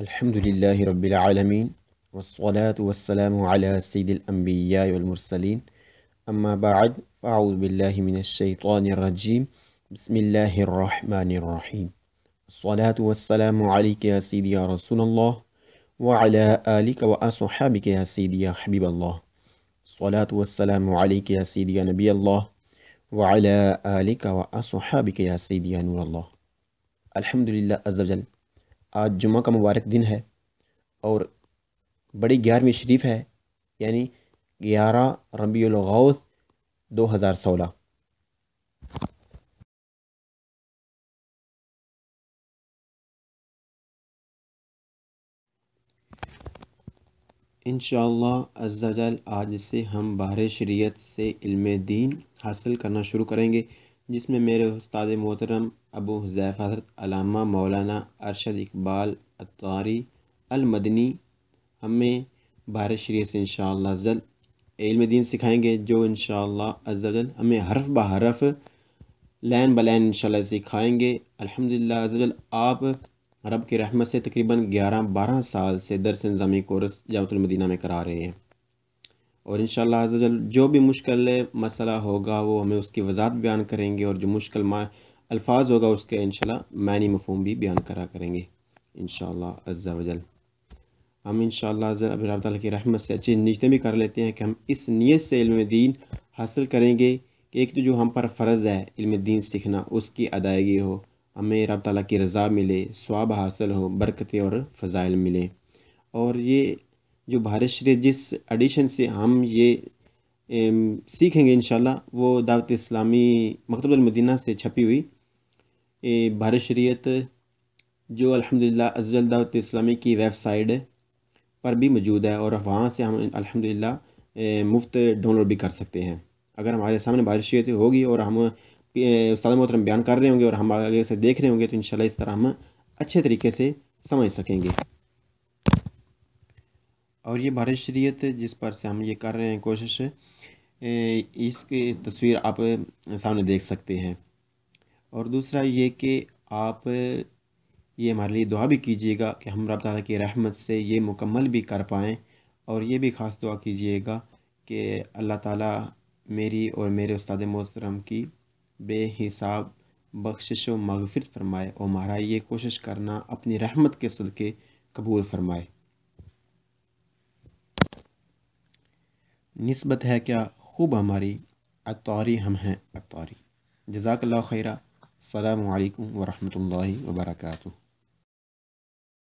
الحمد لله رب العالمين والصلاة والسلام على سيد الأنبياء والمرسلين أما بعد فأعوذ بالله من الشيطان الرجيم بسم الله الرحمن الرحيم الصلاة والسلام عليك يا سيدي يا رسول الله وعلى آلك وأصحابك يا سيدي يا حبيب الله الصلاة والسلام عليك يا سيدي يا نبي الله وعلى آلك وأصحابك يا سيدي يا نور الله الحمد لله عز وجل. آج جمعہ کا مبارک دن ہے اور بڑی 11ویں شریف ہے، یعنی 11 ربیع الاوّل 2016۔ انشاءاللہ عز و جل آج سے ہم بحر شریعت سے علم دین حاصل کرنا شروع کریں گے، جس میں میرے استاد محترم ابو حذیفہ حضرت علامہ مولانا ارشد اقبال عطاری المدنی ہمیں بحر شریعت سے انشاءاللہ عز و جل علم دین سکھائیں گے، جو انشاءاللہ عز و جل ہمیں حرف بحرف لائن بلائن انشاءاللہ سکھائیں گے۔ الحمدللہ عز و جل آپ رب کی رحمت سے تقریباً 11-12 سال سے درس نظامی کورس جامعۃ المدینہ میں کرا رہے ہیں، اور انشاءاللہ عز و جل جو بھی مشکل مسئلہ ہوگا وہ ہمیں اس کی وضاحت بیان کریں گے، اور جو مشکل الفاظ ہوگا اس کے انشاءاللہ معنی مفہوم بھی بیان کریں گے انشاءاللہ عز و جل۔ ہم انشاءاللہ عز و جل رب تعالیٰ کی رحمت سے اچھی نیتیں بھی کر لیتے ہیں کہ ہم اس نیت سے علم دین حاصل کریں گے کہ ایک تو جو ہم پر فرض ہے علم دین سیکھنا، اس کی ادائیگی ہو، ہمیں رب تعالیٰ کی رضا ملے، ثواب حاصل ہو، برکتیں اور فضائل ملیں۔ اور یہ جو بحر شریعت جس ایڈیشن سے ہم یہ سیکھیں گے انشاءاللہ، وہ دعوت اسلامی مکتبۃ المدینہ سے چھپی ہوئی بحر شریعت، جو الحمدللہ عز و جل دعوت اسلامی کی ویب سائٹ پر بھی موجود ہے، اور وہاں سے ہم الحمدللہ مفت ڈاؤن لوڈ بھی کر سکتے ہیں۔ اگر ہمارے سامنے بحر شریعت ہوگی اور ہم استاد محترم بیان کر رہے ہوں گے اور ہم آگے سے دیکھ رہے ہوں گے، تو انشاءاللہ اس طرح ہم اچھے طریقے سے سمجھ سکیں گے۔ اور یہ بحر شریعت جس پر سے ہم یہ کر رہے ہیں کوشش، اس کی تصویر آپ سامنے دیکھ سکتے ہیں۔ اور دوسرا یہ کہ آپ یہ ہمارے لیے دعا بھی کیجیے گا کہ ہم رب تعالیٰ کی رحمت سے یہ مکمل بھی کر پائیں، اور یہ بھی خاص دعا کیجیے گا کہ اللہ تعالیٰ میری اور میرے استاد محترم کی بے حساب بخشش و مغفرت فرمائے، اور ہمارا یہ کوشش کرنا اپنی رحمت کے صدقے قبول فرمائے۔ نسبت ہے کیا خوب ہماری، عطاری ہم ہیں عطاری۔ جزاک اللہ خیرہ۔ السلام علیکم ورحمۃ اللہ وبرکاتہ۔